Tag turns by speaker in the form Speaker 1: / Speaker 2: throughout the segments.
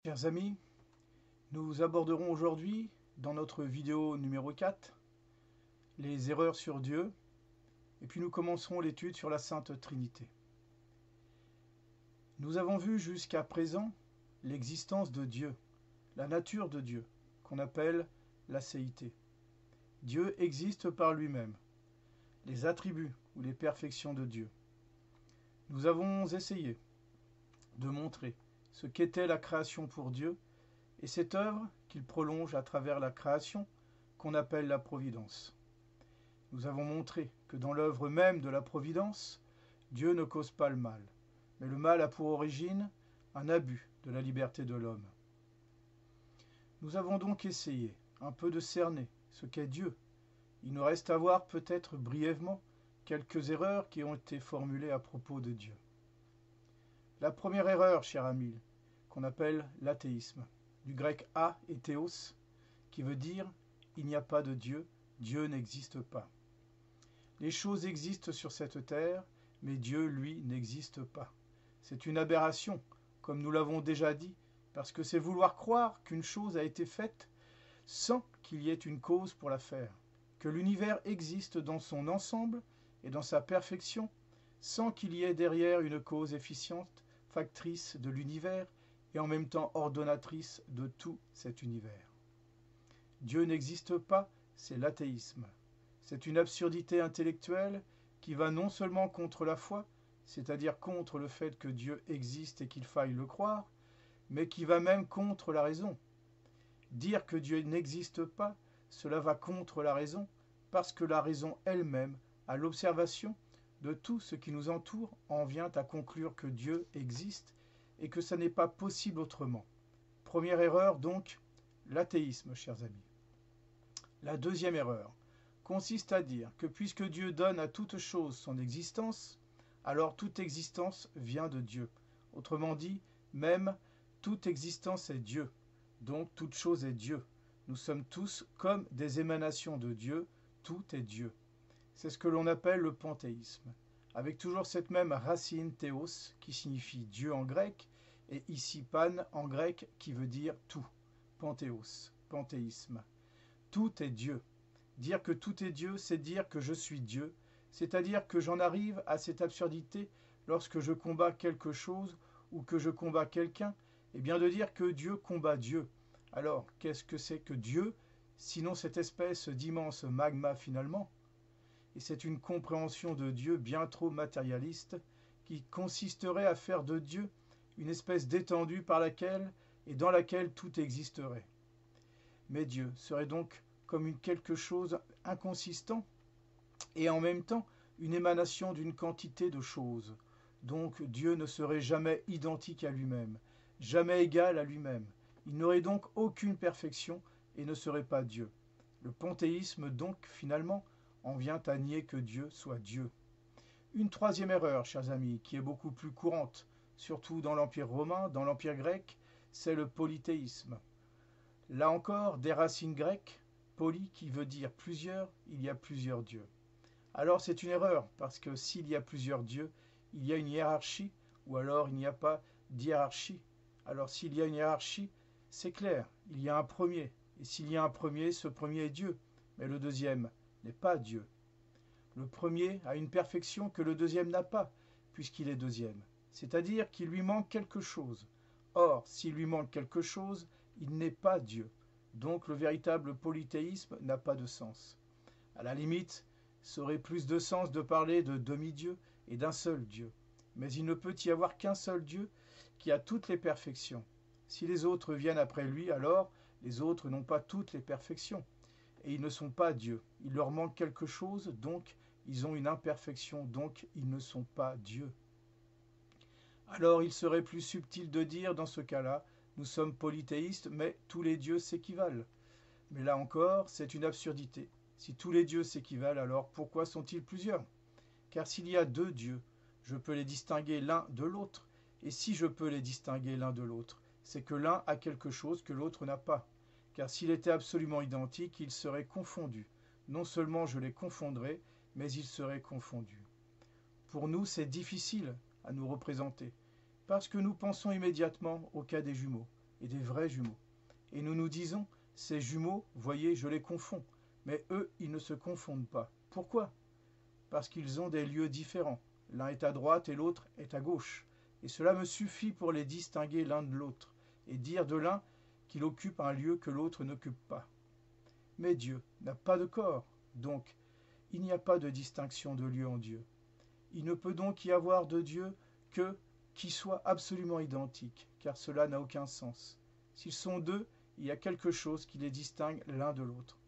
Speaker 1: Chers amis, nous aborderons aujourd'hui, dans notre vidéo numéro 4, les erreurs sur Dieu, et puis nous commencerons l'étude sur la Sainte Trinité. Nous avons vu jusqu'à présent l'existence de Dieu, la nature de Dieu, qu'on appelle l'acéité. Dieu existe par lui-même, les attributs ou les perfections de Dieu. Nous avons essayé de montrer ce qu'était la création pour Dieu et cette œuvre qu'il prolonge à travers la création qu'on appelle la providence. Nous avons montré que dans l'œuvre même de la providence, Dieu ne cause pas le mal, mais le mal a pour origine un abus de la liberté de l'homme. Nous avons donc essayé un peu de cerner ce qu'est Dieu. Il nous reste à voir peut-être brièvement quelques erreurs qui ont été formulées à propos de Dieu. La première erreur, cher ami, qu'on appelle l'athéisme, du grec a et théos, qui veut dire il n'y a pas de Dieu, Dieu n'existe pas. Les choses existent sur cette terre, mais Dieu, lui, n'existe pas. C'est une aberration, comme nous l'avons déjà dit, parce que c'est vouloir croire qu'une chose a été faite sans qu'il y ait une cause pour la faire, que l'univers existe dans son ensemble et dans sa perfection, sans qu'il y ait derrière une cause efficiente, factrice de l'univers et en même temps ordonnatrice de tout cet univers. Dieu n'existe pas, c'est l'athéisme. C'est une absurdité intellectuelle qui va non seulement contre la foi, c'est-à-dire contre le fait que Dieu existe et qu'il faille le croire, mais qui va même contre la raison. Dire que Dieu n'existe pas, cela va contre la raison, parce que la raison elle-même, à l'observation de tout ce qui nous entoure, en vient à conclure que Dieu existe et que ça n'est pas possible autrement. Première erreur donc, l'athéisme, chers amis. La deuxième erreur consiste à dire que puisque Dieu donne à toute chose son existence, alors toute existence vient de Dieu. Autrement dit, même toute existence est Dieu, donc toute chose est Dieu. Nous sommes tous comme des émanations de Dieu, tout est Dieu. C'est ce que l'on appelle le panthéisme, avec toujours cette même racine théos qui signifie Dieu en grec, et ici pan en grec qui veut dire tout, panthéos, panthéisme. Tout est Dieu. Dire que tout est Dieu, c'est dire que je suis Dieu, c'est-à-dire que j'en arrive à cette absurdité lorsque je combats quelque chose ou que je combats quelqu'un, et bien de dire que Dieu combat Dieu. Alors, qu'est-ce que c'est que Dieu, sinon cette espèce d'immense magma finalement ? Et c'est une compréhension de Dieu bien trop matérialiste qui consisterait à faire de Dieu une espèce d'étendue par laquelle et dans laquelle tout existerait. Mais Dieu serait donc comme quelque chose inconsistant et en même temps une émanation d'une quantité de choses. Donc Dieu ne serait jamais identique à lui-même, jamais égal à lui-même. Il n'aurait donc aucune perfection et ne serait pas Dieu. Le panthéisme donc finalement en vient à nier que Dieu soit Dieu. Une troisième erreur, chers amis, qui est beaucoup plus courante, surtout dans l'Empire romain, dans l'Empire grec, c'est le polythéisme. Là encore, des racines grecques, poly qui veut dire plusieurs, il y a plusieurs dieux. Alors c'est une erreur, parce que s'il y a plusieurs dieux, il y a une hiérarchie, ou alors il n'y a pas d'hiérarchie. Alors s'il y a une hiérarchie, c'est clair, il y a un premier, et s'il y a un premier, ce premier est Dieu, mais le deuxième n'est pas Dieu. Le premier a une perfection que le deuxième n'a pas, puisqu'il est deuxième, c'est-à-dire qu'il lui manque quelque chose. Or, s'il lui manque quelque chose, il n'est pas Dieu. Donc le véritable polythéisme n'a pas de sens. À la limite, ça aurait plus de sens de parler de demi-dieu et d'un seul Dieu. Mais il ne peut y avoir qu'un seul Dieu qui a toutes les perfections. Si les autres viennent après lui, alors les autres n'ont pas toutes les perfections. Et ils ne sont pas Dieu. Il leur manque quelque chose, donc ils ont une imperfection, donc ils ne sont pas Dieu. Alors il serait plus subtil de dire dans ce cas-là, nous sommes polythéistes, mais tous les dieux s'équivalent. Mais là encore, c'est une absurdité. Si tous les dieux s'équivalent, alors pourquoi sont-ils plusieurs ? Car s'il y a deux dieux, je peux les distinguer l'un de l'autre. Et si je peux les distinguer l'un de l'autre, c'est que l'un a quelque chose que l'autre n'a pas. Car s'il était absolument identique, ils seraient confondus. Non seulement je les confondrais, mais ils seraient confondus. Pour nous, c'est difficile à nous représenter, parce que nous pensons immédiatement au cas des jumeaux. et des vrais jumeaux. Et nous nous disons, ces jumeaux, voyez, je les confonds. Mais eux, ils ne se confondent pas. Pourquoi? Parce qu'ils ont des lieux différents. L'un est à droite et l'autre est à gauche. Et cela me suffit pour les distinguer l'un de l'autre, et dire de l'un qu'il occupe un lieu que l'autre n'occupe pas. Mais Dieu n'a pas de corps, donc il n'y a pas de distinction de lieu en Dieu. Il ne peut donc y avoir de Dieu que qui soit absolument identique, car cela n'a aucun sens. S'ils sont deux, il y a quelque chose qui les distingue l'un de l'autre.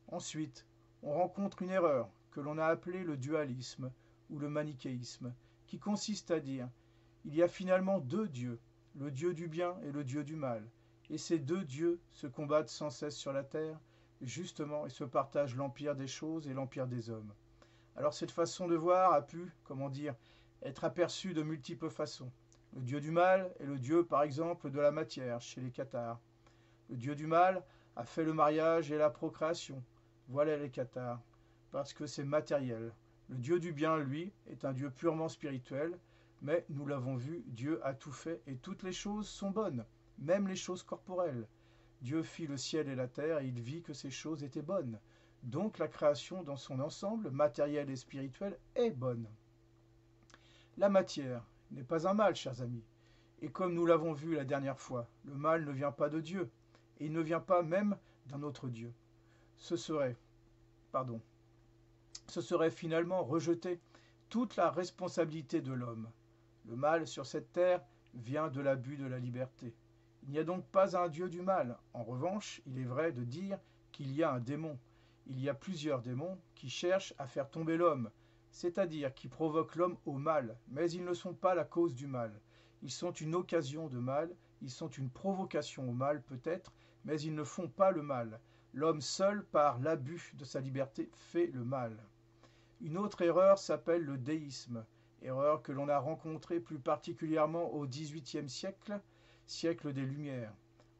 Speaker 1: Ensuite, on rencontre une erreur que l'on a appelée le dualisme ou le manichéisme, qui consiste à dire il y a finalement deux dieux, le dieu du bien et le dieu du mal, et ces deux dieux se combattent sans cesse sur la terre, justement, et se partagent l'empire des choses et l'empire des hommes. Alors cette façon de voir a pu, comment dire, être aperçue de multiples façons. Le dieu du mal est le dieu, par exemple, de la matière, chez les cathares. Le dieu du mal a fait le mariage et la procréation. Voilà les cathares, parce que c'est matériel. Le dieu du bien, lui, est un dieu purement spirituel, mais nous l'avons vu, Dieu a tout fait et toutes les choses sont bonnes, même les choses corporelles. Dieu fit le ciel et la terre et il vit que ces choses étaient bonnes. Donc la création dans son ensemble, matériel et spirituel, est bonne. La matière n'est pas un mal, chers amis. Et comme nous l'avons vu la dernière fois, le mal ne vient pas de Dieu, et il ne vient pas même d'un autre Dieu. Ce serait finalement rejeter toute la responsabilité de l'homme. Le mal sur cette terre vient de l'abus de la liberté. Il n'y a donc pas un Dieu du mal. En revanche, il est vrai de dire qu'il y a un démon. Il y a plusieurs démons qui cherchent à faire tomber l'homme, c'est-à-dire qui provoquent l'homme au mal, mais ils ne sont pas la cause du mal. Ils sont une occasion de mal, ils sont une provocation au mal peut-être, mais ils ne font pas le mal. L'homme seul, par l'abus de sa liberté, fait le mal. Une autre erreur s'appelle le déisme, erreur que l'on a rencontrée plus particulièrement au XVIIIe siècle, siècle des Lumières.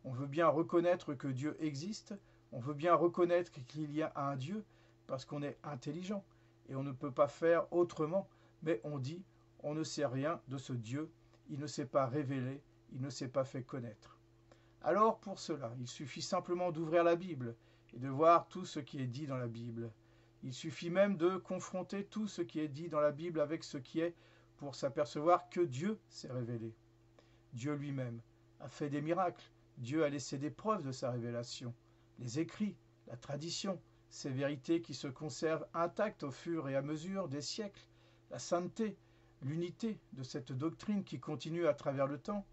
Speaker 1: On veut bien reconnaître que Dieu existe, on veut bien reconnaître qu'il y a un Dieu, parce qu'on est intelligent, et on ne peut pas faire autrement, mais on dit on ne sait rien de ce Dieu, il ne s'est pas révélé, il ne s'est pas fait connaître. Alors pour cela, il suffit simplement d'ouvrir la Bible et de voir tout ce qui est dit dans la Bible. Il suffit même de confronter tout ce qui est dit dans la Bible avec ce qui est pour s'apercevoir que Dieu s'est révélé. Dieu lui-même a fait des miracles, Dieu a laissé des preuves de sa révélation, les écrits, la tradition, ces vérités qui se conservent intactes au fur et à mesure des siècles, la sainteté, l'unité de cette doctrine qui continue à travers le temps.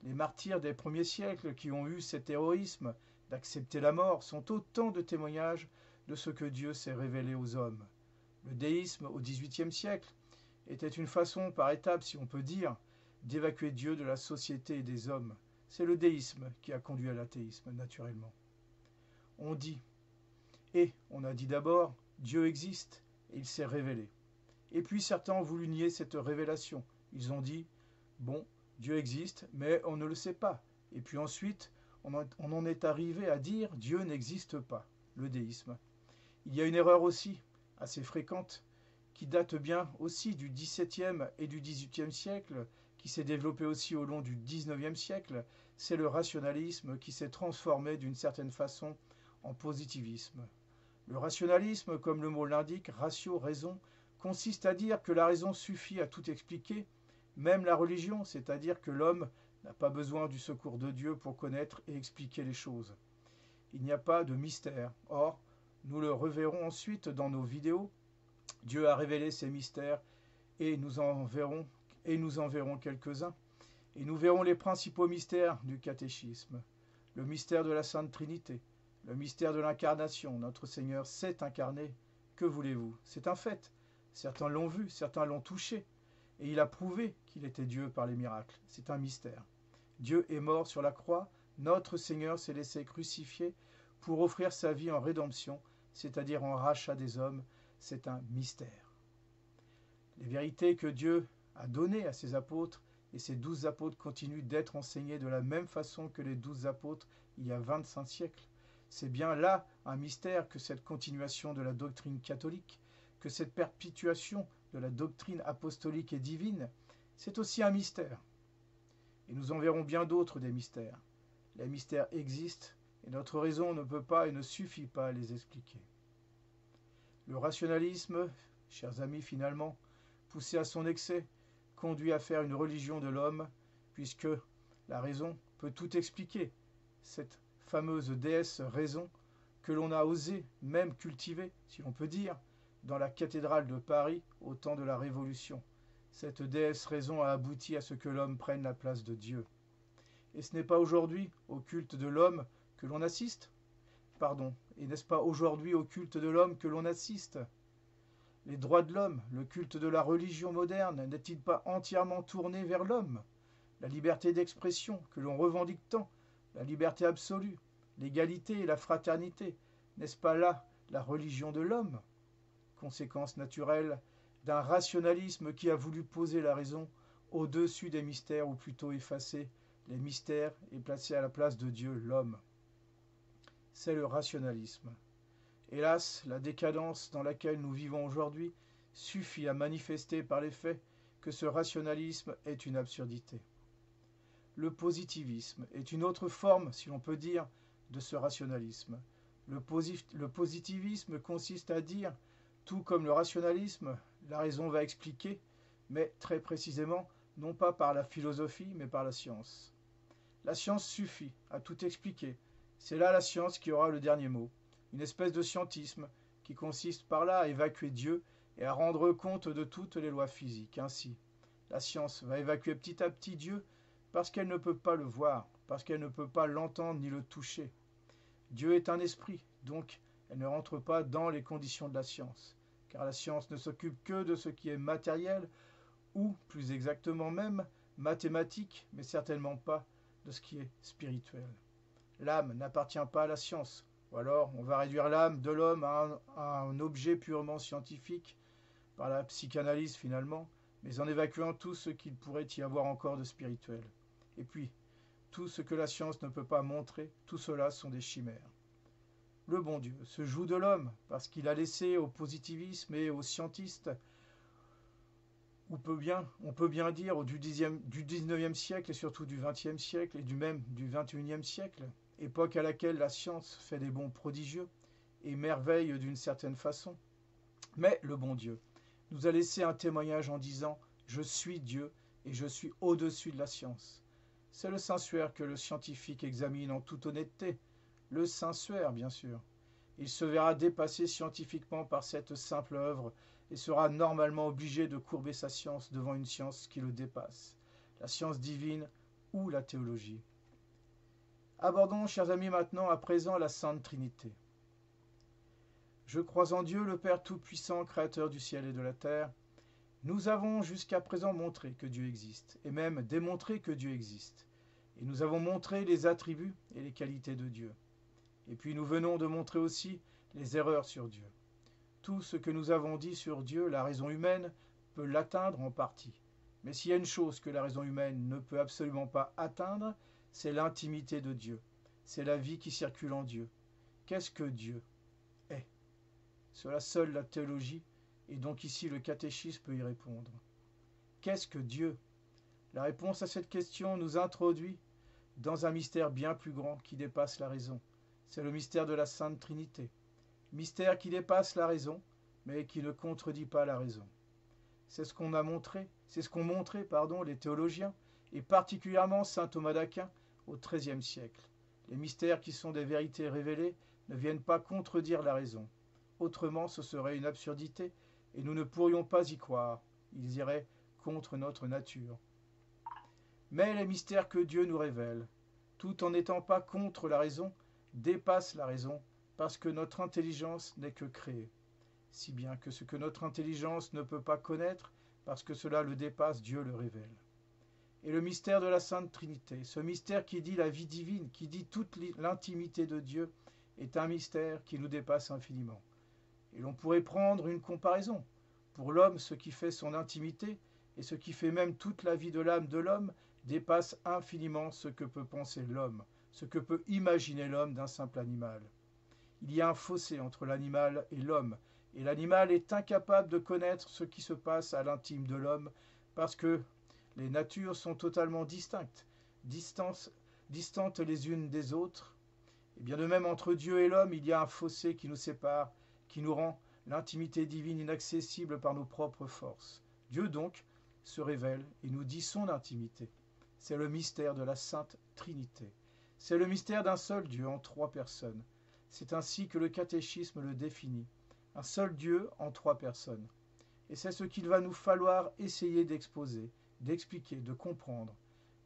Speaker 1: Les martyrs des premiers siècles qui ont eu cet héroïsme d'accepter la mort sont autant de témoignages de ce que Dieu s'est révélé aux hommes. Le déisme au XVIIIe siècle était une façon, par étapes si on peut dire, d'évacuer Dieu de la société et des hommes. C'est le déisme qui a conduit à l'athéisme, naturellement. On dit, et on a dit d'abord, Dieu existe et il s'est révélé. Et puis certains ont voulu nier cette révélation. Ils ont dit, bon, Dieu existe, mais on ne le sait pas. Et puis ensuite, on en est arrivé à dire Dieu n'existe pas, le déisme. Il y a une erreur aussi, assez fréquente, qui date bien aussi du XVIIe et du XVIIIe siècle, qui s'est développée aussi au long du XIXe siècle, c'est le rationalisme qui s'est transformé d'une certaine façon en positivisme. Le rationalisme, comme le mot l'indique, ratio, raison, consiste à dire que la raison suffit à tout expliquer, même la religion, c'est-à-dire que l'homme n'a pas besoin du secours de Dieu pour connaître et expliquer les choses. Il n'y a pas de mystère. Or, nous le reverrons ensuite dans nos vidéos. Dieu a révélé ses mystères et nous en verrons quelques-uns. Et nous verrons les principaux mystères du catéchisme. Le mystère de la Sainte Trinité, le mystère de l'incarnation. Notre Seigneur s'est incarné. Que voulez-vous? C'est un fait. Certains l'ont vu, certains l'ont touché. Et il a prouvé qu'il était Dieu par les miracles. C'est un mystère. Dieu est mort sur la croix. Notre Seigneur s'est laissé crucifier pour offrir sa vie en rédemption, c'est-à-dire en rachat des hommes. C'est un mystère. Les vérités que Dieu a données à ses apôtres, et ces 12 apôtres continuent d'être enseignés de la même façon que les 12 apôtres il y a 25 siècles. C'est bien là un mystère que cette continuation de la doctrine catholique, que cette perpétuation de la doctrine apostolique et divine, c'est aussi un mystère. Et nous en verrons bien d'autres des mystères. Les mystères existent et notre raison ne peut pas et ne suffit pas à les expliquer. Le rationalisme, chers amis, finalement, poussé à son excès, conduit à faire une religion de l'homme, puisque la raison peut tout expliquer. Cette fameuse déesse raison que l'on a osé même cultiver, si l'on peut dire, dans la cathédrale de Paris au temps de la Révolution. Cette déesse raison a abouti à ce que l'homme prenne la place de Dieu. Et ce n'est pas aujourd'hui au culte de l'homme que l'on assiste ? Pardon, et n'est-ce pas aujourd'hui au culte de l'homme que l'on assiste ? Les droits de l'homme, le culte de la religion moderne, n'est-il pas entièrement tourné vers l'homme ? La liberté d'expression que l'on revendique tant, la liberté absolue, l'égalité et la fraternité, n'est-ce pas là la religion de l'homme ? Conséquence naturelle d'un rationalisme qui a voulu poser la raison au-dessus des mystères, ou plutôt effacer les mystères et placer à la place de Dieu l'homme. C'est le rationalisme. Hélas, la décadence dans laquelle nous vivons aujourd'hui suffit à manifester par les faits que ce rationalisme est une absurdité. Le positivisme est une autre forme, si l'on peut dire, de ce rationalisme. Le positivisme consiste à dire, tout comme le rationalisme, la raison va expliquer, mais très précisément, non pas par la philosophie, mais par la science. La science suffit à tout expliquer. C'est là la science qui aura le dernier mot. Une espèce de scientisme qui consiste par là à évacuer Dieu et à rendre compte de toutes les lois physiques. Ainsi, la science va évacuer petit à petit Dieu parce qu'elle ne peut pas le voir, parce qu'elle ne peut pas l'entendre ni le toucher. Dieu est un esprit, donc elle ne rentre pas dans les conditions de la science, car la science ne s'occupe que de ce qui est matériel, ou plus exactement même mathématique, mais certainement pas de ce qui est spirituel. L'âme n'appartient pas à la science, ou alors on va réduire l'âme de l'homme à un objet purement scientifique, par la psychanalyse finalement, mais en évacuant tout ce qu'il pourrait y avoir encore de spirituel. Et puis, tout ce que la science ne peut pas montrer, tout cela sont des chimères. Le bon Dieu se joue de l'homme, parce qu'il a laissé au positivisme et aux scientistes, on peut bien dire du 19e siècle et surtout du 20e siècle et même du 21e siècle, époque à laquelle la science fait des bonds prodigieux et merveille d'une certaine façon. Mais le bon Dieu nous a laissé un témoignage en disant « Je suis Dieu et je suis au-dessus de la science ». C'est le Saint-Suaire que le scientifique examine en toute honnêteté, le Saint-Suaire bien sûr. Il se verra dépassé scientifiquement par cette simple œuvre et sera normalement obligé de courber sa science devant une science qui le dépasse, la science divine ou la théologie. Abordons, chers amis, maintenant à présent la Sainte Trinité. Je crois en Dieu, le Père Tout-Puissant, Créateur du ciel et de la terre. Nous avons jusqu'à présent montré que Dieu existe, et même démontré que Dieu existe. Et nous avons montré les attributs et les qualités de Dieu. Et puis nous venons de montrer aussi les erreurs sur Dieu. Tout ce que nous avons dit sur Dieu, la raison humaine peut l'atteindre en partie. Mais s'il y a une chose que la raison humaine ne peut absolument pas atteindre, c'est l'intimité de Dieu. C'est la vie qui circule en Dieu. Qu'est-ce que Dieu est ? Cela seule la théologie, et donc ici le catéchisme peut y répondre. Qu'est-ce que Dieu ? La réponse à cette question nous introduit dans un mystère bien plus grand qui dépasse la raison. C'est le mystère de la Sainte Trinité. Mystère qui dépasse la raison, mais qui ne contredit pas la raison. C'est ce qu'ont montré les théologiens, et particulièrement saint Thomas d'Aquin au XIIIe siècle. Les mystères qui sont des vérités révélées ne viennent pas contredire la raison. Autrement, ce serait une absurdité, et nous ne pourrions pas y croire. Ils iraient contre notre nature. Mais les mystères que Dieu nous révèle, tout en n'étant pas contre la raison, dépassent la raison, parce que notre intelligence n'est que créée. Si bien que ce que notre intelligence ne peut pas connaître, parce que cela le dépasse, Dieu le révèle. Et le mystère de la Sainte Trinité, ce mystère qui dit la vie divine, qui dit toute l'intimité de Dieu, est un mystère qui nous dépasse infiniment. Et l'on pourrait prendre une comparaison. Pour l'homme, ce qui fait son intimité, et ce qui fait même toute la vie de l'âme de l'homme, dépasse infiniment ce que peut penser l'homme, ce que peut imaginer l'homme d'un simple animal. Il y a un fossé entre l'animal et l'homme, et l'animal est incapable de connaître ce qui se passe à l'intime de l'homme, parce que les natures sont totalement distinctes, distantes les unes des autres. Et bien de même, entre Dieu et l'homme, il y a un fossé qui nous sépare, qui nous rend l'intimité divine inaccessible par nos propres forces. Dieu donc se révèle et nous dit son intimité. C'est le mystère de la Sainte Trinité. C'est le mystère d'un seul Dieu en trois personnes. C'est ainsi que le catéchisme le définit. Un seul Dieu en trois personnes. Et c'est ce qu'il va nous falloir essayer d'exposer, d'expliquer, de comprendre.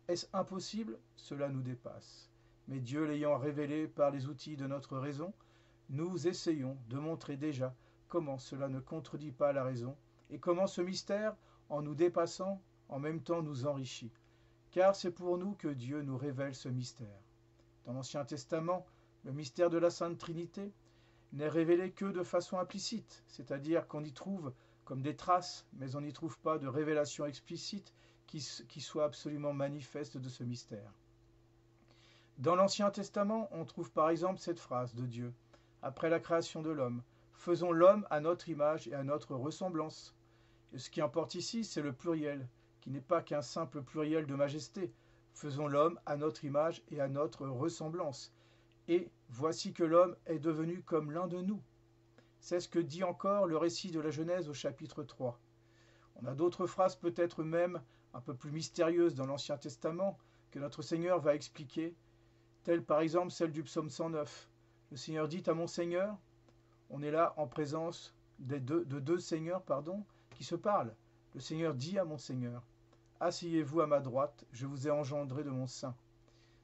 Speaker 1: Est-ce impossible? Cela nous dépasse. Mais Dieu l'ayant révélé par les outils de notre raison, nous essayons de montrer déjà comment cela ne contredit pas la raison et comment ce mystère, en nous dépassant, en même temps nous enrichit. Car c'est pour nous que Dieu nous révèle ce mystère. Dans l'Ancien Testament, le mystère de la Sainte Trinité n'est révélé que de façon implicite, c'est-à-dire qu'on y trouve comme des traces, mais on n'y trouve pas de révélation explicite qui soit absolument manifeste de ce mystère. Dans l'Ancien Testament, on trouve par exemple cette phrase de Dieu, après la création de l'homme, « Faisons l'homme à notre image et à notre ressemblance ». Et ce qui importe ici, c'est le pluriel, qui n'est pas qu'un simple pluriel de majesté. Faisons l'homme à notre image et à notre ressemblance. Et voici que l'homme est devenu comme l'un de nous. C'est ce que dit encore le récit de la Genèse au chapitre 3. On a d'autres phrases peut-être même un peu plus mystérieuses dans l'Ancien Testament que notre Seigneur va expliquer, telle par exemple celle du psaume 109. Le Seigneur dit à mon Seigneur, on est là en présence de deux seigneurs qui se parlent. Le Seigneur dit à mon Seigneur, asseyez-vous à ma droite, je vous ai engendré de mon sein.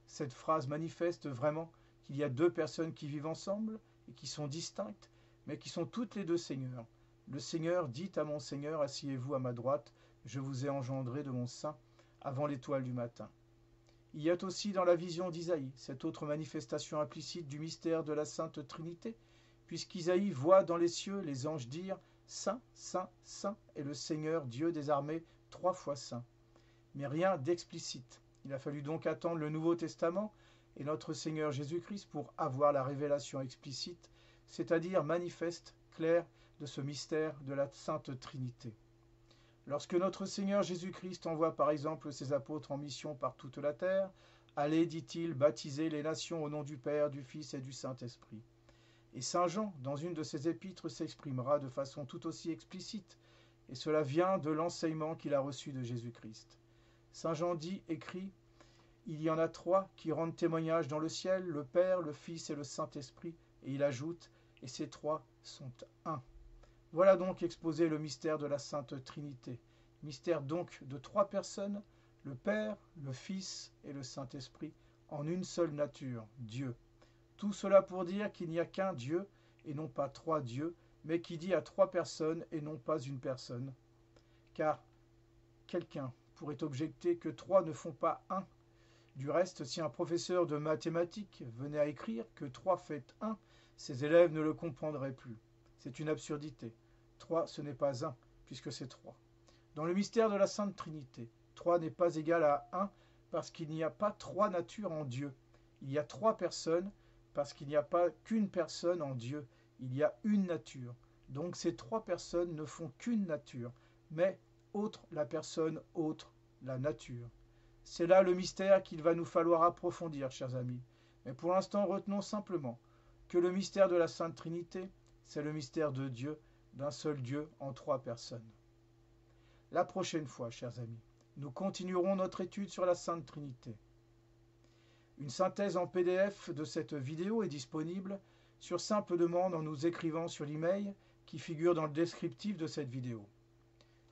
Speaker 1: Cette phrase manifeste vraiment qu'il y a deux personnes qui vivent ensemble et qui sont distinctes, mais qui sont toutes les deux Seigneurs. Le Seigneur dit à mon Seigneur, asseyez-vous à ma droite, je vous ai engendré de mon sein avant l'étoile du matin. Il y a aussi dans la vision d'Isaïe cette autre manifestation implicite du mystère de la Sainte Trinité, puisqu'Isaïe voit dans les cieux les anges dire « Saint, Saint, Saint est le Seigneur Dieu des armées, 3 fois saint ». Mais rien d'explicite. Il a fallu donc attendre le Nouveau Testament et notre Seigneur Jésus-Christ pour avoir la révélation explicite, c'est-à-dire manifeste, claire, de ce mystère de la Sainte Trinité. Lorsque notre Seigneur Jésus-Christ envoie par exemple ses apôtres en mission par toute la terre, « Allez, dit-il, baptisez les nations au nom du Père, du Fils et du Saint-Esprit ». Et Saint Jean, dans une de ses épîtres, s'exprimera de façon tout aussi explicite, et cela vient de l'enseignement qu'il a reçu de Jésus-Christ. Saint Jean écrit, « Il y en a 3 qui rendent témoignage dans le ciel, le Père, le Fils et le Saint-Esprit. » Et il ajoute, « Et ces 3 sont un. » Voilà donc exposé le mystère de la Sainte Trinité. Mystère donc de 3 personnes, le Père, le Fils et le Saint-Esprit, en une seule nature, Dieu. Tout cela pour dire qu'il n'y a qu'un Dieu, et non pas 3 dieux, mais qui dit à 3 personnes et non pas une personne. Car quelqu'un pourrait objecter que 3 ne font pas 1. Du reste, si un professeur de mathématiques venait à écrire que 3 fait 1, ses élèves ne le comprendraient plus. C'est une absurdité. 3, ce n'est pas 1, puisque c'est 3. Dans le mystère de la Sainte Trinité, 3 n'est pas égal à 1, parce qu'il n'y a pas 3 natures en Dieu. Il y a 3 personnes, parce qu'il n'y a pas qu'une personne en Dieu. Il y a une nature. Donc ces 3 personnes ne font qu'une nature, mais autre la personne, autre la nature. C'est là le mystère qu'il va nous falloir approfondir, chers amis. Mais pour l'instant, retenons simplement que le mystère de la Sainte Trinité, c'est le mystère de Dieu, d'un seul Dieu en 3 personnes. La prochaine fois, chers amis, nous continuerons notre étude sur la Sainte Trinité. Une synthèse en PDF de cette vidéo est disponible sur simple demande en nous écrivant sur l'email qui figure dans le descriptif de cette vidéo.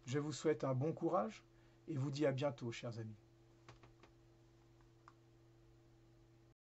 Speaker 1: Je vous souhaite un bon courage et vous dis à bientôt, chers amis.